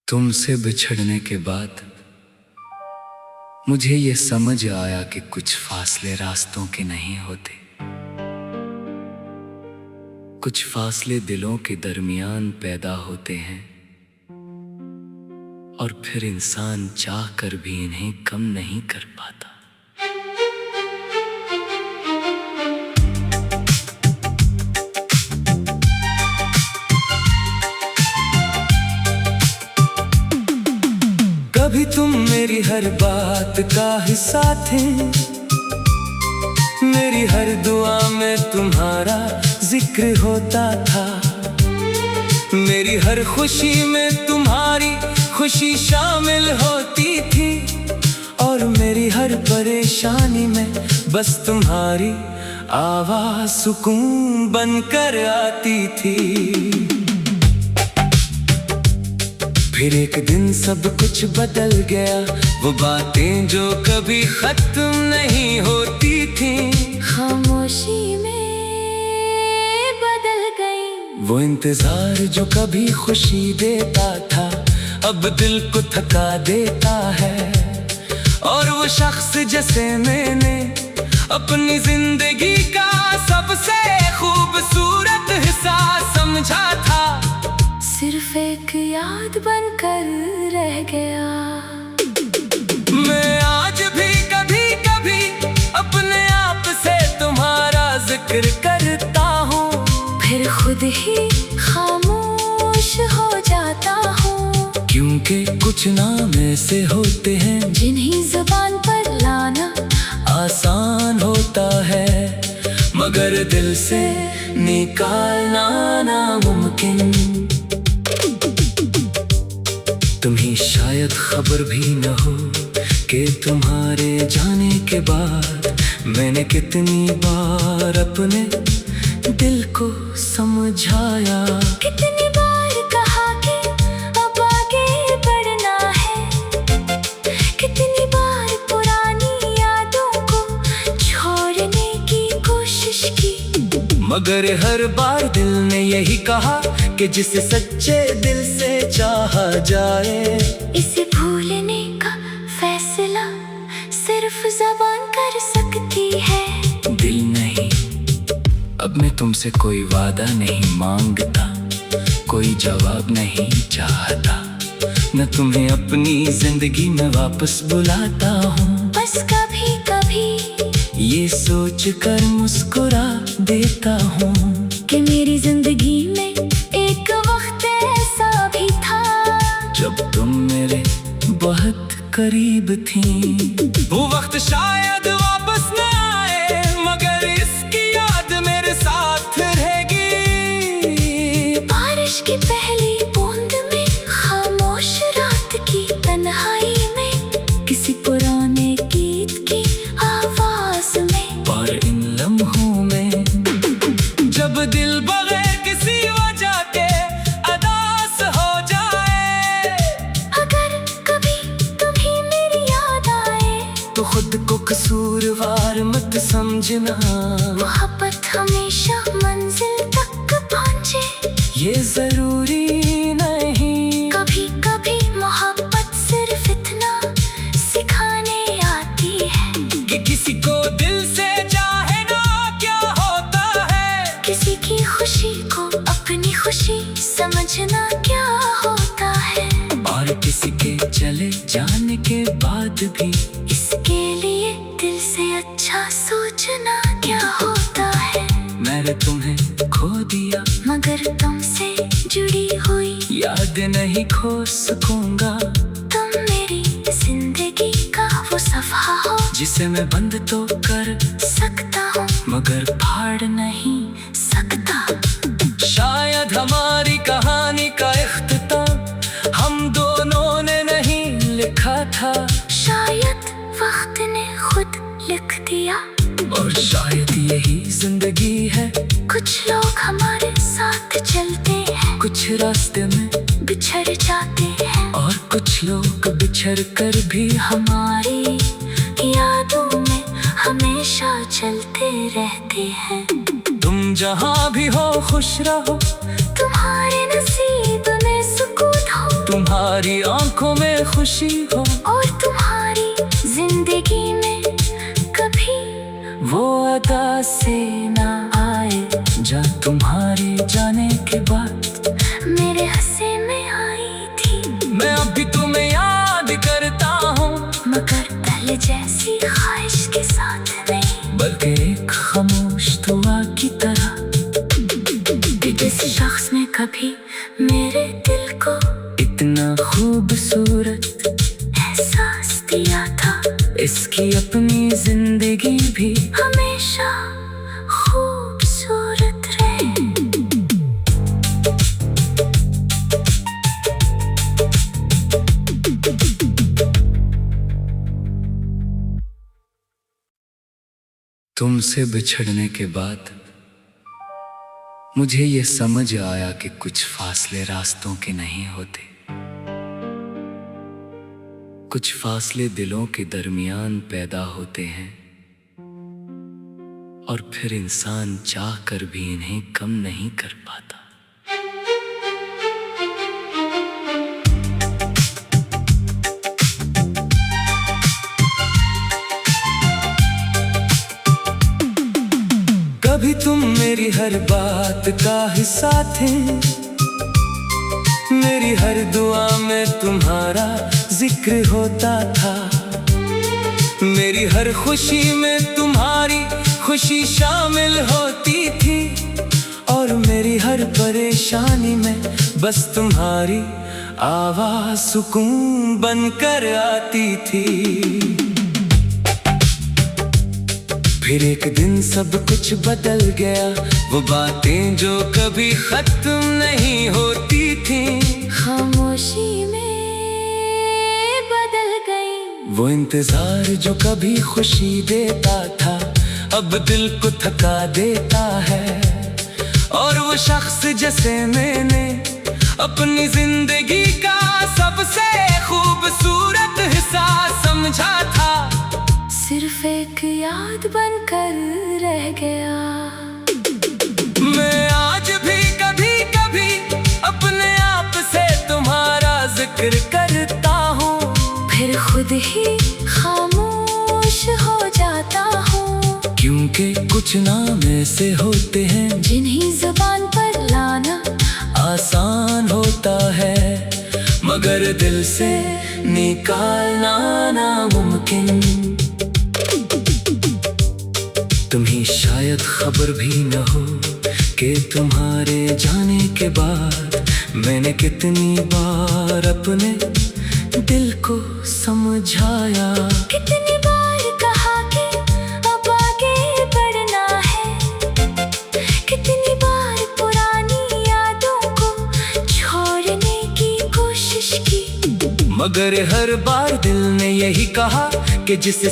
तुमसे बिछड़ने के बाद मुझे ये समझ आया कि कुछ फासले रास्तों के नहीं होते, कुछ फासले दिलों के दरमियान पैदा होते हैं और फिर इंसान चाह कर भी इन्हें कम नहीं कर पाता। कभी तुम मेरी हर बात का हिस्सा थे, मेरी हर दुआ में तुम्हारा जिक्र होता था, मेरी हर खुशी में तुम्हारी खुशी शामिल होती थी और मेरी हर परेशानी में बस तुम्हारी आवाज़ सुकून बनकर आती थी। फिर एक दिन सब कुछ बदल गया, वो बातें जो कभी खत्म नहीं होती थी खामोशी में बदल गई। वो इंतजार जो कभी खुशी देता था अब दिल को थका देता है, और वो शख्स जैसे मैंने अपनी जिंदगी का सबसे खूबसूरत हिस्सा समझा था, सिर्फ एक याद बनकर रह गया। मैं आज भी कभी कभी अपने आप से तुम्हारा जिक्र करता हूँ, फिर खुद ही खामोश हो जाता हूँ, क्योंकि कुछ नाम ऐसे होते हैं जिन्हें जुबान पर लाना आसान होता है, मगर दिल से निकालना नामुमकिन। तुम्हें शायद खबर भी न हो कि तुम्हारे जाने के बाद मैंने कितनी बार अपने दिल को समझाया, कितनी बार कहा कि अब आगे बढ़ना है, कितनी बार पुरानी यादों को छोड़ने की कोशिश की, मगर हर बार दिल ने यही कहा कि जिसे सच्चे दिल से चाहा जाए, इसे भूलने का फैसला सिर्फ ज़बान कर सकती है। दिल नहीं, अब मैं तुमसे कोई वादा नहीं मांगता, कोई जवाब नहीं चाहता, न तुम्हें अपनी जिंदगी में वापस बुलाता हूँ, बस कभी कभी ये सोच कर मुस्कुरा देता हूँ कि मेरी जिंदगी में एक वक्त ऐसा भी था जब तुम मेरे बहुत करीब थी। वो वक्त शायद वापस न आए, मगर इसकी याद मेरे साथ रहेगी। बारिश की पहली बूंद में, खामोश रात की तन्हाई में, किसी पुराने गीत की आवाज में, और इन लम्हों में जब दिल बगैर किसी वजह के अदास हो जाए, अगर कभी तुम्हें मेरी याद आए तो खुद को कसूरवार मत समझना, मोहब्बत हमेशा मंजिल तक पहुंचे ये जरूरी नहीं। कभी कभी मोहब्बत सिर्फ इतना सिखाने आती है कि किसी को दिल से चाहे ना क्या होता है, किसी की खुशी को अपनी खुशी समझना क्या होता है, और किसी के चले जाने के बाद भी इसके लिए दिल से अच्छा सोचना क्या होता है। मैंने तुम्हें खो दिया, मगर तुमसे जुड़ी हुई याद नहीं खो सकूंगा, तुम मेरी जिंदगी का वो सफ़ा हो जिसे मैं बंद तो कर सकता हूँ मगर फाड़ नहीं सकता। शायद हमारी कहानी का इख्तिताम हम दोनों ने नहीं लिखा था, शायद वक्त ने खुद लिख दिया, और शायद यही जिंदगी है। कुछ लोग हमारे साथ चलते हैं, कुछ रास्ते में बिछड़ जाते हैं, और कुछ लोग बिछड़ कर भी हमारी यादों में हमेशा चलते रहते हैं। तुम जहाँ भी हो खुश रहो, तुम्हारे नसीब में सुकून हो, तुम्हारी आंखों में खुशी हो, और तुम्हारी जिंदगी में कभी वो अदा से ना आए जा तुम्हारे जाने के बाद मेरे हंसे में आई थी। मैं अभी तुम्हें याद करता हूँ, मगर पहले जैसी ख्वाहिश के साथ नहीं, बल्कि एक खामोश दुआ की तरह कि जिस शख्स ने कभी मेरे दिल को इतना खूबसूरत एहसास दिया था, इसकी अपनी जिंदगी भी हमेशा खूबसूरत रहे। तुमसे बिछड़ने के बाद मुझे ये समझ आया कि कुछ फासले रास्तों के नहीं होते, कुछ फासले दिलों के दरमियान पैदा होते हैं और फिर इंसान चाह कर भी इन्हें कम नहीं कर पाता। कभी तुम मेरी हर बात का हिस्सा थे, मेरी हर दुआ में तुम्हारा जिक्र होता था, मेरी हर खुशी में तुम्हारी खुशी शामिल होती थी, और मेरी हर परेशानी में बस तुम्हारी आवाज सुकून बनकर आती थी। फिर एक दिन सब कुछ बदल गया, वो बातें जो कभी खत्म नहीं होती थी खामोशी में बदल गई। वो इंतजार जो कभी खुशी देता था अब दिल को थका देता है, और वो शख्स जैसे मैंने अपनी जिंदगी का सबसे खूबसूरत हिस्सा समझा था, सिर्फ एक याद बनकर रह गया। मैं आज भी कभी कभी अपने आप से तुम्हारा जिक्र करता हूँ, फिर खुद ही खामोश हो जाता हूँ, क्योंकि कुछ नाम ऐसे होते हैं जिन्हीं जुबान पर लाना आसान होता है, मगर दिल से निकालना नामुमकिन। तुम्हें शायद खबर भी न हो कि तुम्हारे जाने के बाद मैंने कितनी बार अपने दिल को समझाया, कितनी बार कहा कि अब आगे बढ़ना है, कितनी बार पुरानी यादों को छोड़ने की कोशिश की, मगर हर बार दिल ने यही कहा कि जिसे